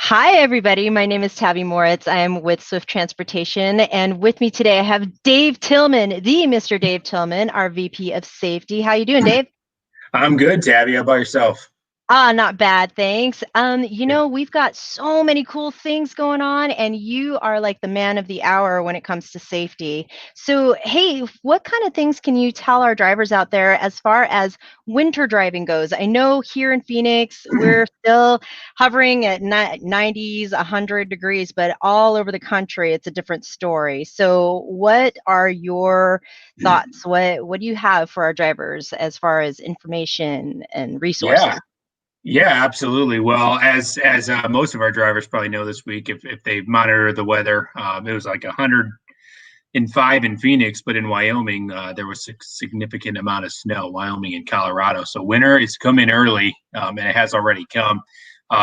Hi, everybody. My name is Tabby Moritz. I am with Swift Transportation. And with me today, I have Dave Tillman, the Mr. Dave Tillman, our VP of Safety. How you doing, Dave? I'm good, Tabby. How about yourself? Not bad, thanks. We've got so many cool things going on, and you are like the man of the hour when it comes to safety. So, hey, what kind of things can you tell our drivers out there as far as winter driving goes? I know here in Phoenix, we're still hovering at 90s, 100 degrees, but all over the country, it's a different story. So, what are your thoughts? What do you have for our drivers as far as information and resources? Yeah, yeah, absolutely. Well, as most of our drivers probably know this week, if they monitor the weather, it was like 105 in Phoenix, but in Wyoming, there was a significant amount of snow, Wyoming and Colorado. So winter is coming early, and it has already come.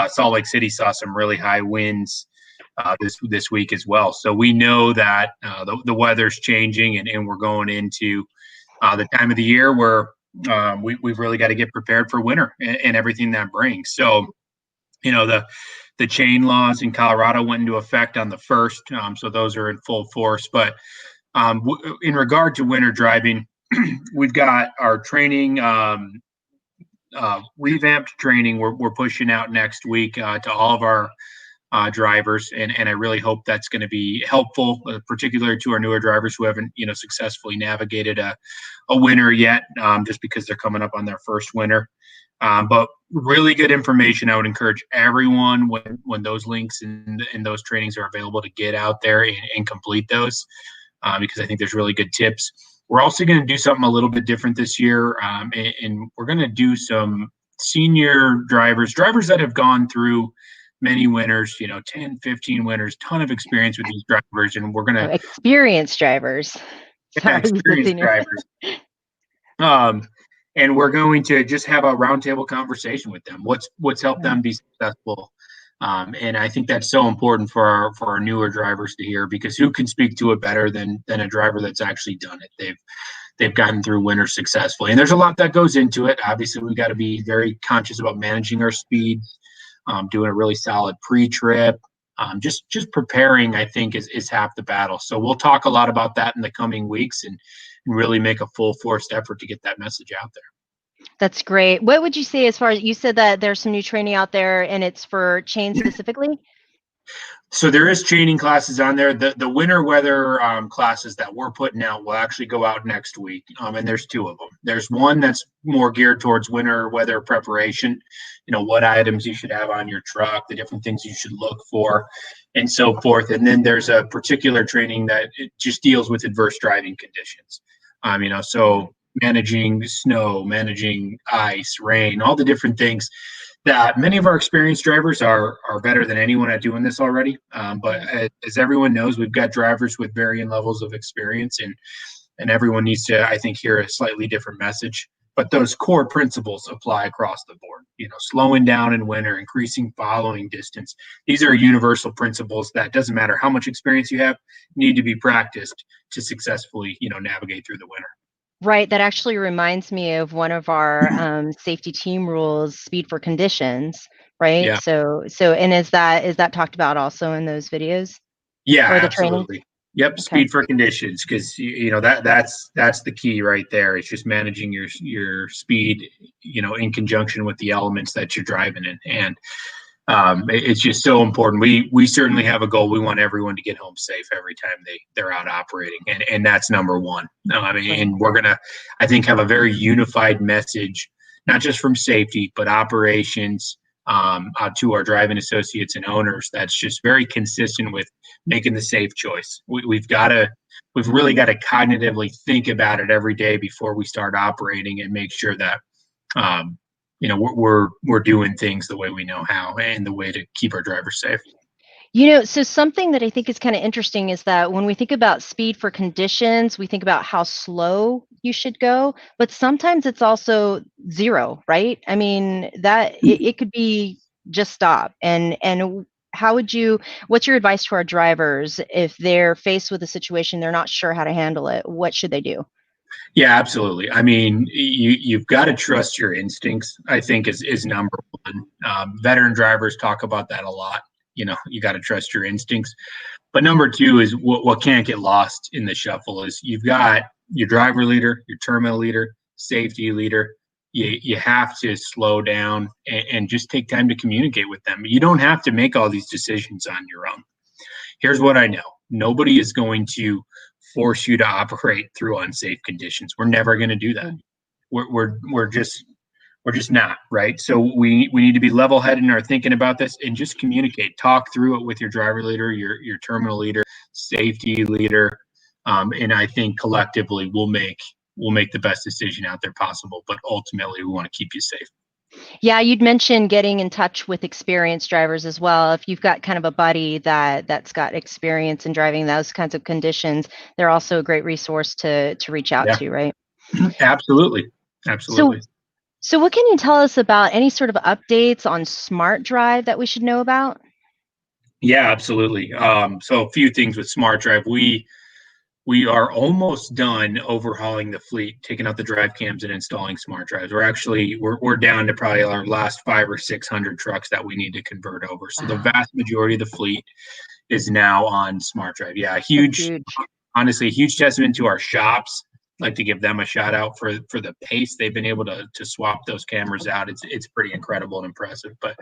Salt Lake City saw some really high winds this week as well. So we know that the weather's changing, and we're going into the time of the year where we've really got to get prepared for winter and everything that brings. So, the chain laws in Colorado went into effect on the 1st. So those are in full force. But in regard to winter driving, we've got our training, revamped training. We're pushing out next week to all of our drivers, and I really hope that's going to be helpful, particularly to our newer drivers who haven't, successfully navigated a winter yet, just because they're coming up on their first winter. But really good information. I would encourage everyone when those links and those trainings are available to get out there and complete those, because I think there's really good tips. We're also going to do something a little bit different this year, and we're going to do some senior drivers that have gone through many winters, 10, 15 winters, ton of experience with these drivers. And we're going to Experienced drivers. Sorry, experience drivers. And we're going to just have a roundtable conversation with them. What's helped them be successful. And I think that's so important for our newer drivers to hear, because who can speak to it better than a driver that's actually done it? They've gotten through winter successfully. And there's a lot that goes into it. Obviously, we've got to be very conscious about managing our speed, doing a really solid pre-trip. Just preparing, I think, is half the battle. So we'll talk a lot about that in the coming weeks and really make a full forced effort to get that message out there. That's great. What would you say as far as you said that there's some new training out there and it's for chain specifically? So there is training classes on there. The winter weather classes that we're putting out will actually go out next week, and there's two of them. There's one that's more geared towards winter weather preparation, what items you should have on your truck, the different things you should look for, and so forth. And then there's a particular training that it just deals with adverse driving conditions. So managing snow, managing ice, rain, all the different things that many of our experienced drivers are better than anyone at doing this already. But as everyone knows, we've got drivers with varying levels of experience, and everyone needs to, I think, hear a slightly different message. But those core principles apply across the board. Slowing down in winter, increasing following distance. These are universal principles that doesn't matter how much experience you have, need to be practiced to successfully, navigate through the winter. Right. That actually reminds me of one of our safety team rules, speed for conditions, right? Yeah. And is that talked about also in those videos? Yeah, Or the training? absolutely. Yep, Okay. speed for conditions, because that's the key right there. It's just managing your speed, in conjunction with the elements that you're driving in, and it's just so important. We certainly have a goal. We want everyone to get home safe every time they're out operating, and that's number one. And we're gonna, I think, have a very unified message, not just from safety, but operations, out to our driving associates and owners. That's just very consistent with making the safe choice. We've really got to cognitively think about it every day before we start operating, and make sure that we're doing things the way we know how, and the way to keep our drivers safe. So something that I think is kind of interesting is that when we think about speed for conditions, we think about how slow you should go, but sometimes it's also zero, right? I mean, that it could be just stop. And what's your advice to our drivers if they're faced with a situation they're not sure how to handle it? What should they do? Yeah, absolutely. I mean, you've got to trust your instincts, I think, is number one. Veteran drivers talk about that a lot. you got to trust your instincts. But number two is what can't get lost in the shuffle is you've got your driver leader, your terminal leader, safety leader. You have to slow down and just take time to communicate with them. You don't have to make all these decisions on your own. Here's what I know. Nobody is going to force you to operate through unsafe conditions. We're never going to do that. We're just not, right? So we need to be level-headed in our thinking about this and just communicate. Talk through it with your driver leader, your terminal leader, safety leader, and I think collectively we'll make the best decision out there possible. But ultimately, we want to keep you safe. Yeah, you'd mentioned getting in touch with experienced drivers as well. If you've got kind of a buddy that's got experience in driving those kinds of conditions, they're also a great resource to reach out to, right? Absolutely. So what can you tell us about any sort of updates on SmartDrive that we should know about? Yeah, absolutely. So a few things with SmartDrive. We are almost done overhauling the fleet, taking out the drive cams and installing SmartDrives. We're down to probably our last 500 or 600 trucks that we need to convert over. So the vast majority of the fleet is now on SmartDrive. Yeah, honestly, a huge testament to our shops. I'd like to give them a shout out for the pace they've been able to swap those cameras out. It's pretty incredible and impressive. But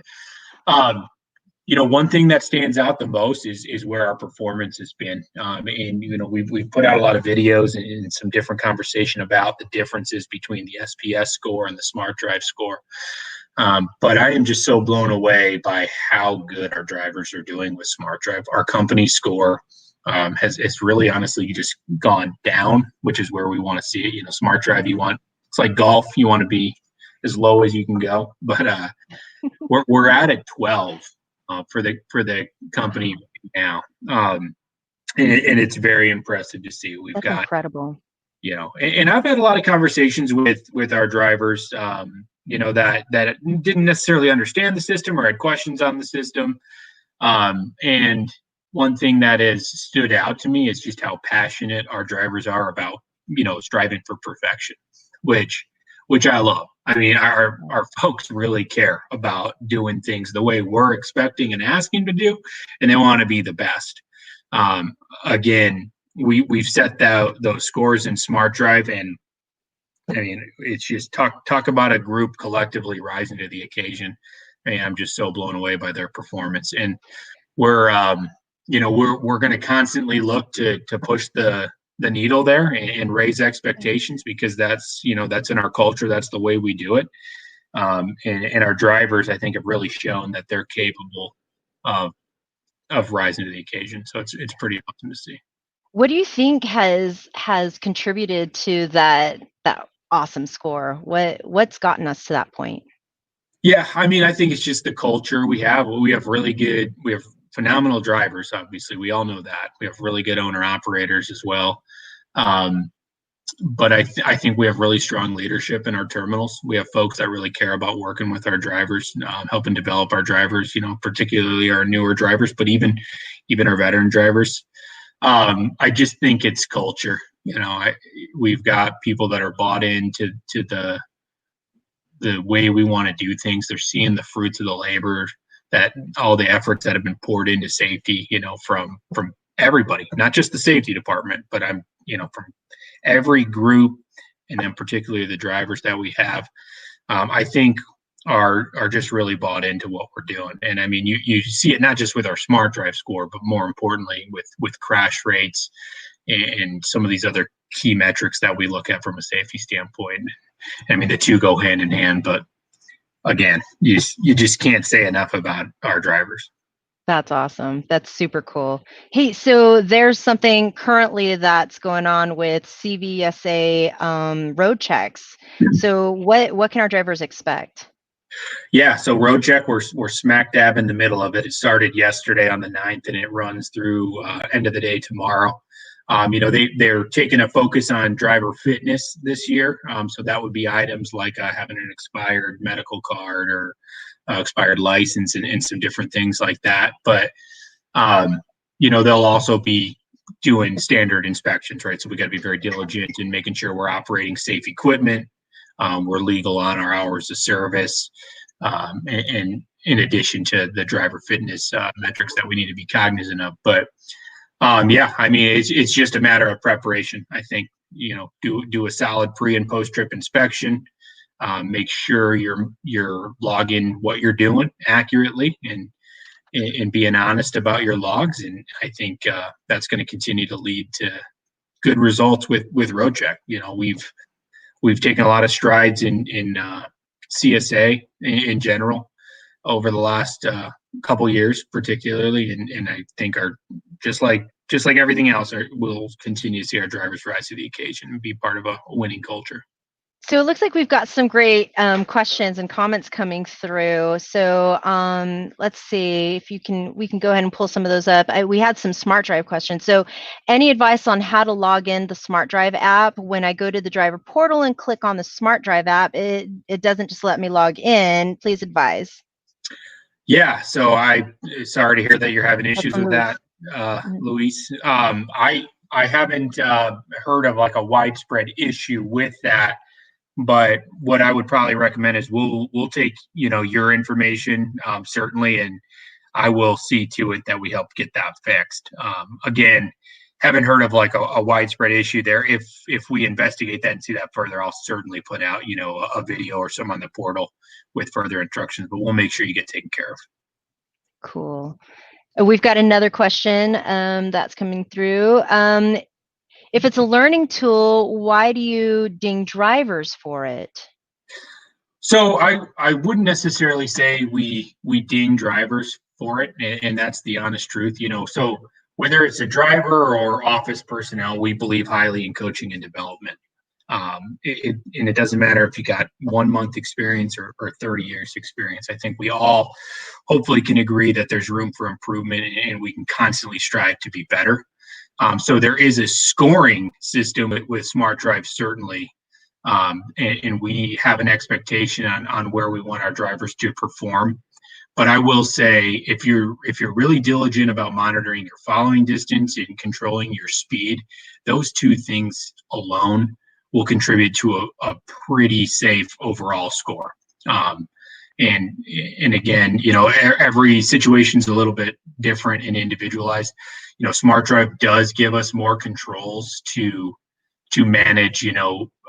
one thing that stands out the most is where our performance has been. And we've put out a lot of videos and some different conversation about the differences between the SPS score and the SmartDrive score. But I am just so blown away by how good our drivers are doing with SmartDrive. Our company score has really honestly just gone down, which is where we want to see it. SmartDrive, it's like golf. You want to be as low as you can go, but we're at a 12 for the company now, and it's very impressive to see. That's got incredible. And I've had a lot of conversations with our drivers, that didn't necessarily understand the system or had questions on the system, and one thing that has stood out to me is just how passionate our drivers are about, striving for perfection, which I love. I mean, our folks really care about doing things the way we're expecting and asking to do, and they want to be the best. Again, we've set those scores in SmartDrive, and I mean, it's just talk about a group collectively rising to the occasion. I mean, I'm just so blown away by their performance, and we're going to constantly look to push the needle there and raise expectations, because that's in our culture. That's the way we do it. And our drivers, I think, have really shown that they're capable of rising to the occasion. So it's pretty awesome to see. What do you think has contributed to that awesome score? What's gotten us to that point? Yeah, I mean, I think it's just the culture we have. We have phenomenal drivers. Obviously, we all know that. We have really good owner operators as well. But I think we have really strong leadership in our terminals. We have folks that really care about working with our drivers, helping develop our drivers, particularly our newer drivers, but even our veteran drivers. I just think it's culture. We've got people that are bought into the way we want to do things. They're seeing the fruits of the labor, that all the efforts that have been poured into safety, from everybody, not just the safety department, but from every group, and then particularly the drivers that we have, I think are just really bought into what we're doing. And I mean, you see it not just with our SmartDrive score, but more importantly with crash rates and some of these other key metrics that we look at from a safety standpoint. I mean, the two go hand in hand, but again, you just can't say enough about our drivers. That's awesome. That's super cool. Hey, so there's something currently that's going on with CVSA road checks. So what can our drivers expect? Yeah, so road check, we're smack dab in the middle of it. It started yesterday on the 9th, and it runs through end of the day tomorrow. They're taking a focus on driver fitness this year. So that would be items like having an expired medical card or expired license and some different things like that. But, they'll also be doing standard inspections, right? So we got to be very diligent in making sure we're operating safe equipment, We're legal on our hours of service, and in addition to the driver fitness metrics that we need to be cognizant of. But yeah, I mean, it's just a matter of preparation. I think, do a solid pre and post trip inspection. Make sure you're logging what you're doing accurately, and being honest about your logs. And I think that's going to continue to lead to good results with RoadCheck. We've taken a lot of strides in CSA in general over the last couple years, particularly, and I think are just like everything else, we'll continue to see our drivers rise to the occasion and be part of a winning culture. So it looks like we've got some great questions and comments coming through. So let's see if we can go ahead and pull some of those up. We had some SmartDrive questions. So any advice on how to log in the SmartDrive app? When I go to the driver portal and click on the SmartDrive app, it doesn't just let me log in. Please advise. Yeah, so sorry to hear that you're having issues with that, Luis. I haven't heard of like a widespread issue with that. But what I would probably recommend is we'll take your information, certainly, and I will see to it that we help get that fixed. Again, haven't heard of like a widespread issue there. If we investigate that and see that further, I'll certainly put out a video or some on the portal with further instructions. But we'll make sure you get taken care of. Cool. We've got another question that's coming through. If it's a learning tool, why do you ding drivers for it? So I wouldn't necessarily say we ding drivers for it, and that's the honest truth. So whether it's a driver or office personnel, we believe highly in coaching and development. And it doesn't matter if you got 1 month experience or 30 years experience. I think we all hopefully can agree that there's room for improvement, and we can constantly strive to be better. So there is a scoring system with SmartDrive, certainly, and we have an expectation on where we want our drivers to perform. But I will say, if you're really diligent about monitoring your following distance and controlling your speed, those two things alone will contribute to a pretty safe overall score. And again, every situation is a little bit different and individualized. SmartDrive does give us more controls to manage,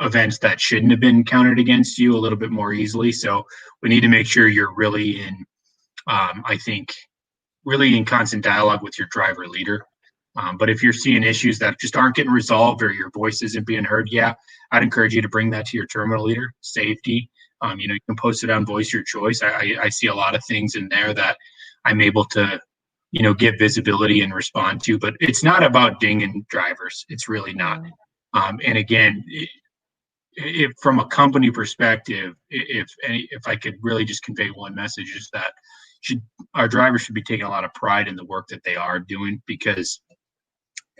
events that shouldn't have been counted against you a little bit more easily. So we need to make sure you're really really in constant dialogue with your driver leader. But if you're seeing issues that just aren't getting resolved or your voice isn't being heard, yeah, I'd encourage you to bring that to your terminal leader. Safety. You can post it on Voice Your Choice. I see a lot of things in there that I'm able to, get visibility and respond to. But it's not about dinging drivers. It's really not. And again, if from a company perspective, if I could really just convey one message, is that our drivers should be taking a lot of pride in the work that they are doing, because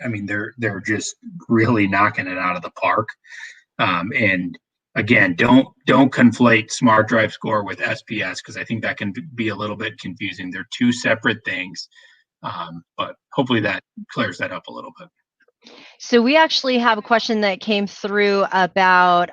I mean they're just really knocking it out of the park. And again, don't conflate SmartDrive score with SPS, because I think that can be a little bit confusing. They're two separate things. But hopefully that clears that up a little bit. So we actually have a question that came through about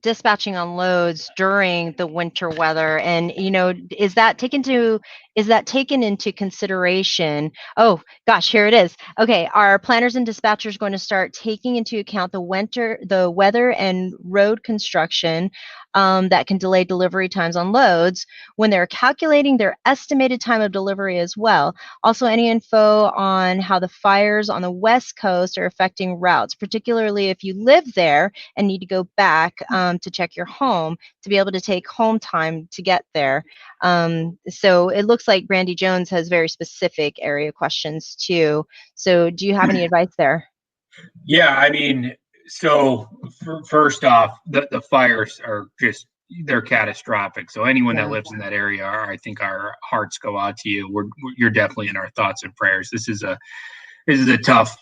dispatching on loads during the winter weather, and is that taken into consideration? Oh gosh, here it is. Okay, are planners and dispatchers going to start taking into account the weather and road construction that can delay delivery times on loads when they're calculating their estimated time of delivery as well? Also, any info on how the fires on the West Coast are affecting routes, particularly if you live there and need to go back to check your home to be able to take home time to get there. So it looks like Brandy Jones has very specific area questions too. So do you have any advice there? Yeah, I mean, so first off, the fires are they're catastrophic. So anyone that lives in that area, I think our hearts go out to you. You're definitely in our thoughts and prayers. This is a tough,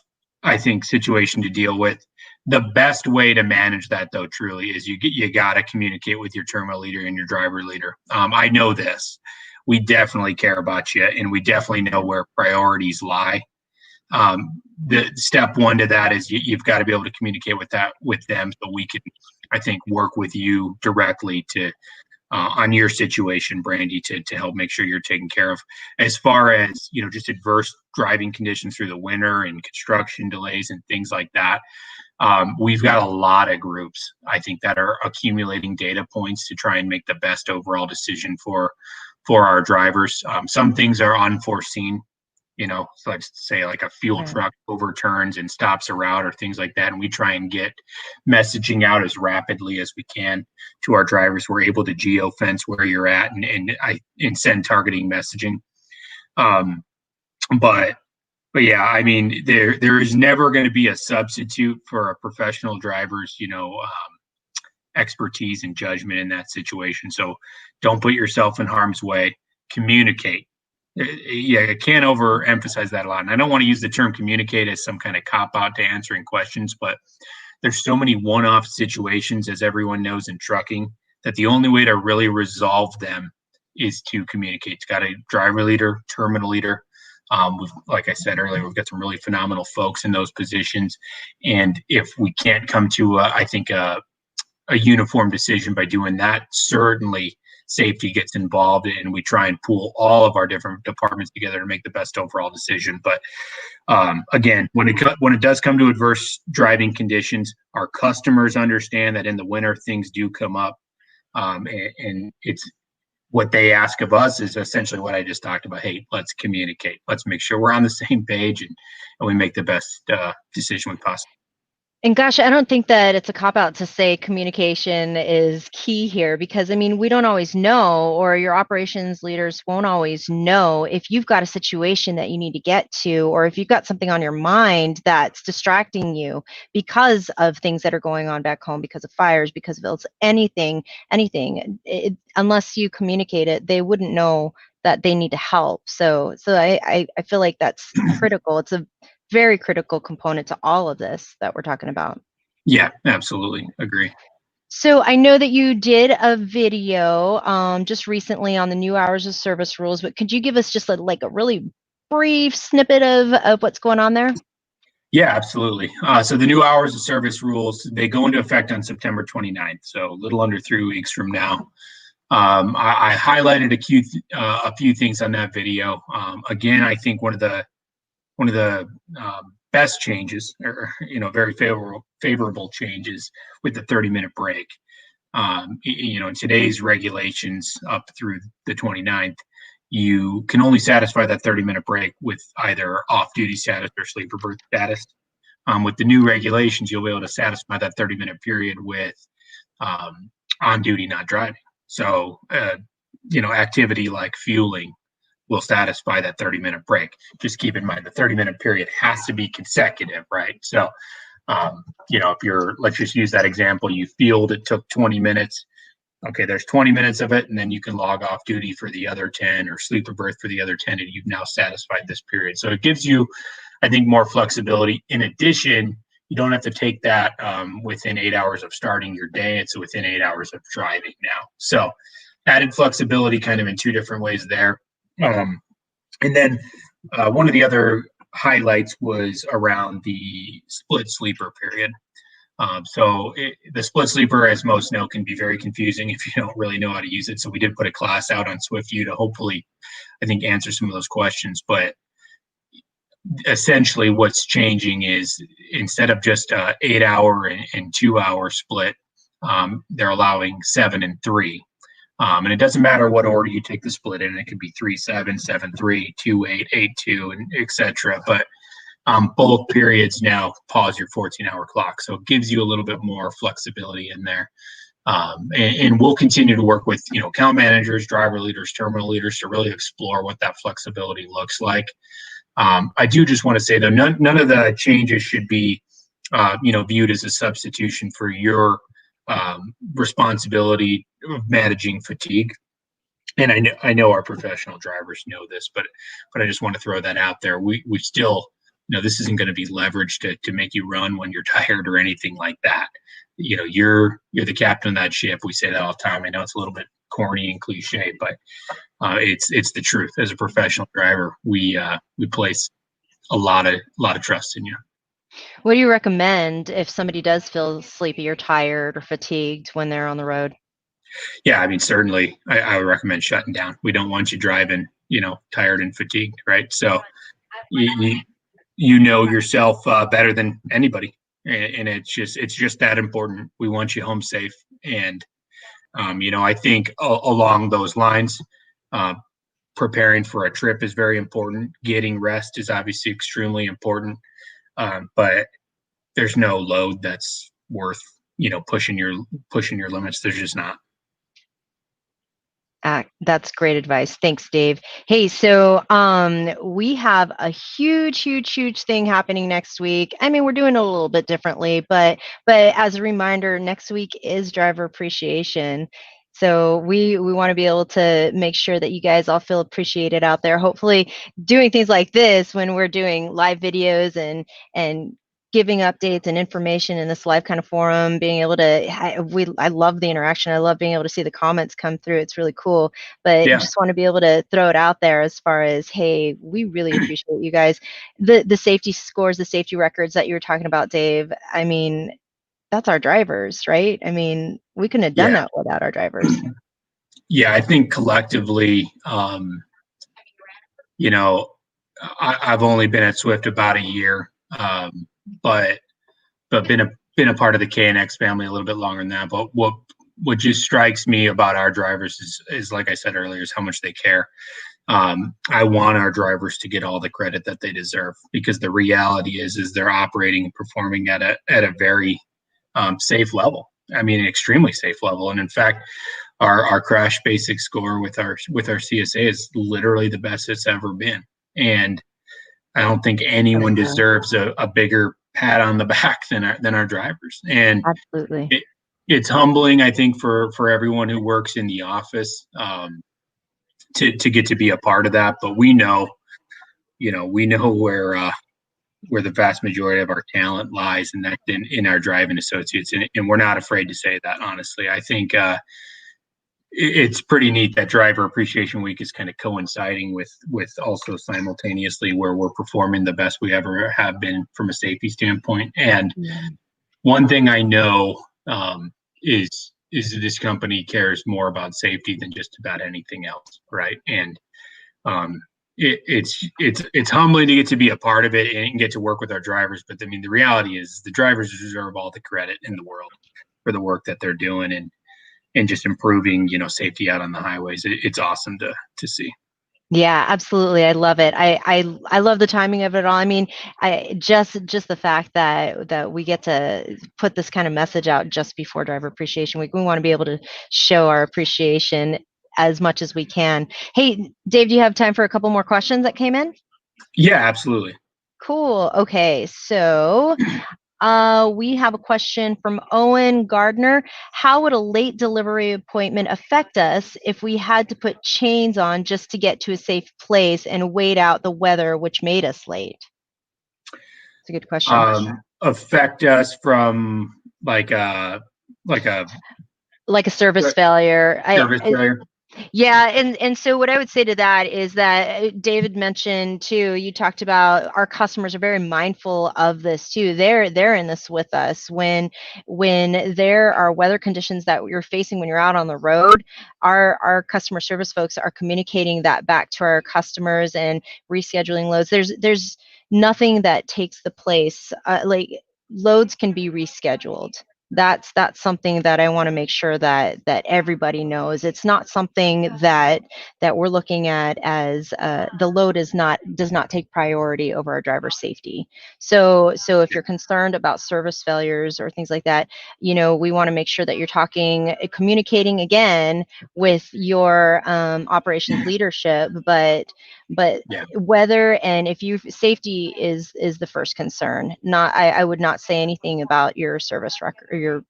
I think, situation to deal with. The best way to manage that, though, truly, is you got to communicate with your terminal leader and your driver leader. I know this. We definitely care about you, and we definitely know where priorities lie. The step one to that is you've got to be able to communicate with them, so we can I think, work with you directly to on your situation, Brandy, to help make sure you're taken care of. As far as, just adverse driving conditions through the winter and construction delays and things like that, we've got a lot of groups, I think, that are accumulating data points to try and make the best overall decision for our drivers. Some things are unforeseen, so let's say like a fuel Right. truck overturns and stops a route or things like that. And we try and get messaging out as rapidly as we can to our drivers. We're able to geofence where you're at and send targeting messaging. Um, but yeah, I mean, there is never going to be a substitute for a professional driver's, expertise and judgment in that situation. So don't put yourself in harm's way. Communicate. Yeah, I can't overemphasize that a lot. And I don't want to use the term communicate as some kind of cop out to answering questions, but there's so many one-off situations, as everyone knows in trucking, that the only way to really resolve them is to communicate. It's got a driver leader, terminal leader. Like I said earlier, we've got some really phenomenal folks in those positions. And if we can't come to, I think, a uniform decision by doing that, certainly safety gets involved, and we try and pool all of our different departments together to make the best overall decision. But again, when it does come to adverse driving conditions, our customers understand that in the winter things do come up, and it's what they ask of us is essentially what I just talked about. Hey, let's communicate. Let's make sure we're on the same page, and we make the best decision we possibly. And gosh, I don't think that it's a cop out to say communication is key here, because I mean, we don't always know, or your operations leaders won't always know if you've got a situation that you need to get to, or if you've got something on your mind that's distracting you because of things that are going on back home, because of fires, because of anything. Unless you communicate it, they wouldn't know that they need to help. So I feel like that's critical. It's a very critical component to all of this that we're talking about. Yeah, absolutely. Agree. So I know that you did a video just recently on the new hours of service rules, but could you give us just like a really brief snippet of what's going on there? Yeah, absolutely. So the new hours of service rules, they go into effect on September 29th, so a little under 3 weeks from now. I highlighted a few things on that video. Again, I think one of the best changes, or very favorable changes, with the 30-minute break. In today's regulations up through the 29th, you can only satisfy that 30-minute break with either off-duty status or sleeper berth status. With the new regulations, you'll be able to satisfy that 30-minute period with on-duty not driving. So, activity like fueling will satisfy that 30-minute break. Just keep in mind the 30-minute period has to be consecutive, right? So, if let's just use that example, you fueled, it took 20 minutes. Okay, there's 20 minutes of it, and then you can log off duty for the other 10 or sleeper berth for the other 10, and you've now satisfied this period. So it gives you, I think, more flexibility. In addition, you don't have to take that within 8 hours of starting your day. It's within 8 hours of driving now. So added flexibility kind of in two different ways there. And then one of the other highlights was around the split sleeper period. The split sleeper, as most know, can be very confusing if you don't really know how to use it. So we did put a class out on SwiftU to hopefully, I think, answer some of those questions. But essentially what's changing is, instead of just 8 hour and 2 hour split, they're allowing 7 and 3. And it doesn't matter what order you take the split in. It could be 3-7, 7-3, 2-8, 8-2, and etc. But both periods now pause your 14-hour clock. So it gives you a little bit more flexibility in there. And we'll continue to work with, account managers, driver leaders, terminal leaders to really explore what that flexibility looks like. I do just want to say, though, none of the changes should be, viewed as a substitution for your responsibility of managing fatigue. And I know our professional drivers know this, but I just want to throw that out there. We still, this isn't going to be leveraged to make you run when you're tired or anything like that. You're the captain of that ship. We say that all the time. I know it's a little bit corny and cliche, but it's the truth. As a professional driver, we place a lot of trust in you. What do you recommend if somebody does feel sleepy or tired or fatigued when they're on the road? Yeah, I mean, certainly I would recommend shutting down. We don't want you driving, tired and fatigued, right? So you you know yourself better than anybody, and it's just that important. We want you home safe, and I think along those lines, uh, preparing for a trip is very important. Getting rest is obviously extremely important, but there's no load that's worth pushing your limits. There's just not. That's great advice. Thanks, Dave. Hey, so we have a huge thing happening next week. I mean, we're doing it a little bit differently, but as a reminder, next week is driver appreciation. So we want to be able to make sure that you guys all feel appreciated out there. Hopefully, doing things like this when we're doing live videos and giving updates and information in this live kind of forum, being able to, I love the interaction. I love being able to see the comments come through. It's really cool. But Yeah, just want to be able to throw it out there as far as, hey, we really appreciate you guys. The safety scores, the safety records that you were talking about, Dave. I mean, that's our drivers, right? I mean, we couldn't have done yeah, that without our drivers. yeah. I think collectively, you know, I've only been at Swift about a year, but been a part of the KNX family a little bit longer than that. But what just strikes me about our drivers is like I said earlier, is how much they care. I want our drivers to get all the credit that they deserve, because the reality is they're operating and performing at a very safe level. I mean, an extremely safe level. And in fact, our crash basic score with our CSA is literally the best it's ever been. And I don't think That's anyone cool. deserves a bigger pat on the back than our drivers. And Absolutely. it, it's humbling, I think, for everyone who works in the office, to get to be a part of that. But we know where the vast majority of our talent lies, and that in our driving associates, and we're not afraid to say that. Honestly, I think it's pretty neat that Driver Appreciation Week is kind of coinciding with also simultaneously where we're performing the best we ever have been from a safety standpoint. And Yeah. one thing I know, is that this company cares more about safety than just about anything else, right? And um, it's humbling to get to be a part of it and get to work with our drivers. But I mean, the reality is the drivers deserve all the credit in the world for the work that they're doing, and just improving, safety out on the highways. It's awesome to see. Yeah, absolutely. I love it. I love the timing of it all. I mean, I just the fact that we get to put this kind of message out just before Driver Appreciation Week. We want to be able to show our appreciation as much as we can. Hey, Dave, do you have time for a couple more questions that came in? Yeah, absolutely. Cool. Okay, so we have a question from Owen Gardner. How would a late delivery appointment affect us if we had to put chains on just to get to a safe place and wait out the weather, which made us late? It's a good question. Affect us from like a Like a service failure. service failure. Yeah, and so what I would say to that is that David mentioned too, you talked about our customers are very mindful of this too. They're in this with us when there are weather conditions that you're facing when you're out on the road. Our customer service folks are communicating that back to our customers and rescheduling loads. There's nothing that takes the place. Like loads can be rescheduled. That's something that I want to make sure that everybody knows. It's not something that we're looking at as the load does not take priority over our driver safety. So if you're concerned about service failures or things like that, we want to make sure that you're communicating again with your operations leadership, but Yeah. weather and if you safety is the first concern. Not I would not say anything about your service record or your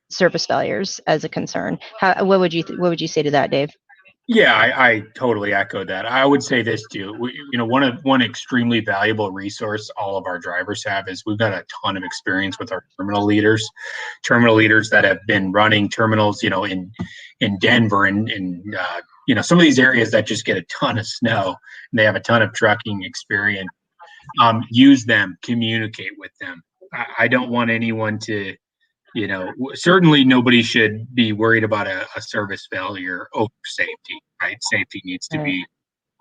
service failures as a concern. What would you say to that, Dave? Yeah, I totally echo that. I would say this too. One extremely valuable resource all of our drivers have is we've got a ton of experience with our terminal leaders that have been running terminals, in Denver and some of these areas that just get a ton of snow, and they have a ton of trucking experience. use them, communicate with them. I don't want anyone to, certainly nobody should be worried about a service failure over safety, right? Safety needs to Right. be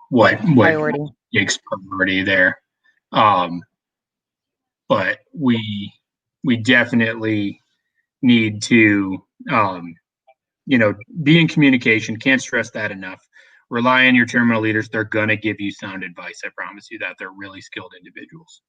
what Priority. takes priority there. Um, but we definitely need to, be in communication. Can't stress that enough. Rely on your terminal leaders. They're gonna give you sound advice. I promise you that. They're really skilled individuals.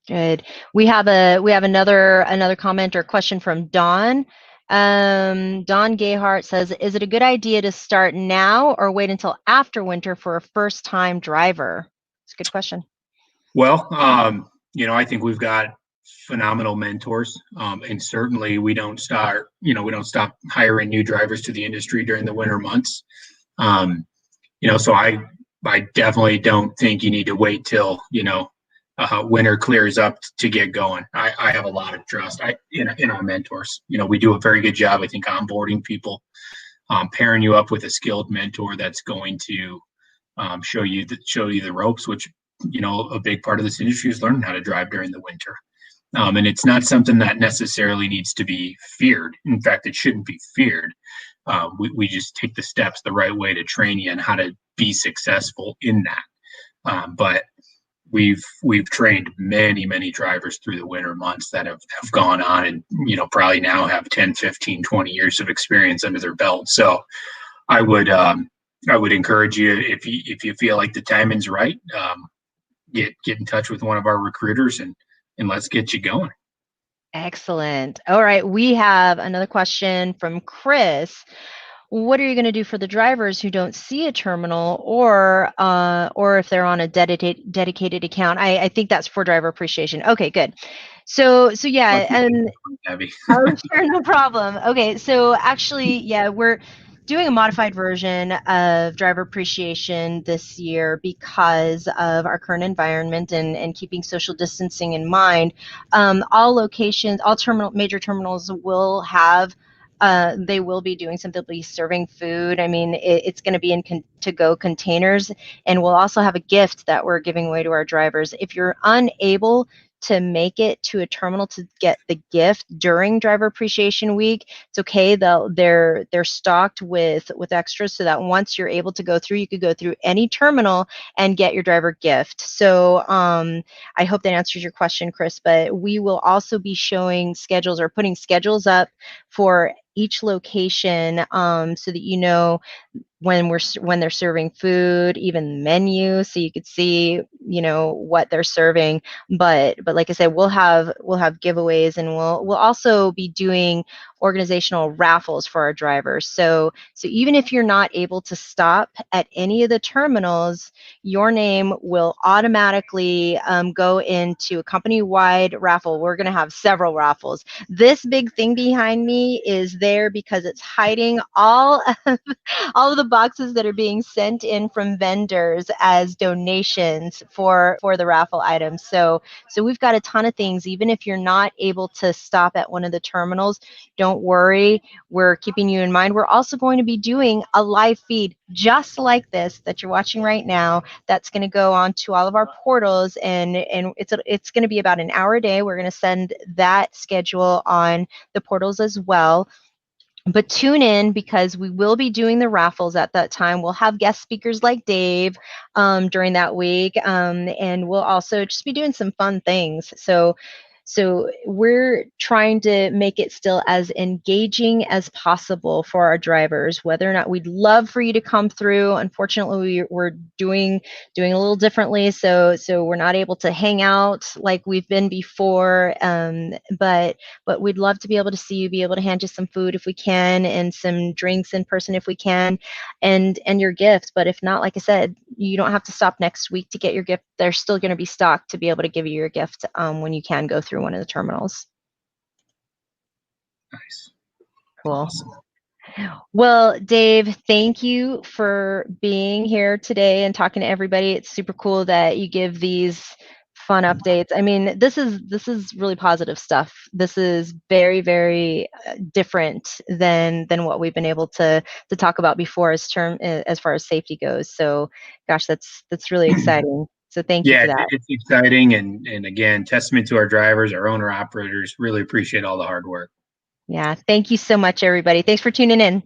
Good. We have another comment or question from Dawn. Dawn Gayhart says, "Is it a good idea to start now or wait until after winter for a first-time driver?" It's a good question. Well, I think we've got phenomenal mentors, and certainly we don't stop hiring new drivers to the industry during the winter months. So I definitely don't think you need to wait till winter clears up to get going. I have a lot of trust in our mentors. We do a very good job, I think, onboarding people, pairing you up with a skilled mentor that's going to show you the ropes, which a big part of this industry is learning how to drive during the winter. And it's not something that necessarily needs to be feared. In fact, it shouldn't be feared. We just take the steps the right way to train you and how to be successful in that. But we've trained many drivers through the winter months that have gone on and probably now have 10, 15, 20 years of experience under their belt. So I would encourage you, if you feel like the timing's right, get in touch with one of our recruiters and let's get you going. Excellent. All right, we have another question from Chris. What are you going to do for the drivers who don't see a terminal, or if they're on a dedicated account? I think that's for driver appreciation. Okay, good. So yeah, and Heavy. oh, sure, no problem. Okay, so actually, yeah, we're doing a modified version of driver appreciation this year because of our current environment and keeping social distancing in mind. All locations, all major terminals will have. They will be doing something. They'll be serving food. I mean, it's going to be in to-go containers, and we'll also have a gift that we're giving away to our drivers. If you're unable to make it to a terminal to get the gift during driver appreciation week, it's okay. They're stocked with extras so that once you're able to go through, you could go through any terminal and get your driver gift. So I hope that answers your question, Chris, but we will also be showing schedules or putting schedules up for each location, so that when they're serving food, even menu, so you could see what they're serving. But like I said, we'll have giveaways, and we'll also be doing organizational raffles for our drivers. So even if you're not able to stop at any of the terminals, your name will automatically go into a company-wide raffle. We're going to have several raffles. This big thing behind me is there because it's hiding all of the boxes that are being sent in from vendors as donations for the raffle items. So we've got a ton of things. Even if you're not able to stop at one of the terminals, don't worry. We're keeping you in mind. We're also going to be doing a live feed just like this that you're watching right now. That's going to go on to all of our portals, and it's going to be about an hour a day. We're going to send that schedule on the portals as well. But tune in because we will be doing the raffles at that time. We'll have guest speakers like Dave during that week, and we'll also just be doing some fun things. So we're trying to make it still as engaging as possible for our drivers. Whether or not, we'd love for you to come through. Unfortunately, we're doing a little differently, so we're not able to hang out like we've been before. But we'd love to be able to see you, be able to hand you some food if we can, and some drinks in person if we can, and your gift. But if not, like I said, you don't have to stop next week to get your gift. They're still going to be stocked to be able to give you your gift when you can go through one of the terminals. Nice. Cool. Awesome. Well, Dave, thank you for being here today and talking to everybody. It's super cool that you give these fun updates. I mean, this is really positive stuff. This is very, very different than what we've been able to talk about before as far as safety goes. So, gosh, that's really exciting. So thank you Yeah, for that. it's exciting, and again, testament to our drivers, our owner operators. Really appreciate all the hard work. Yeah. Thank you so much, everybody. Thanks for tuning in.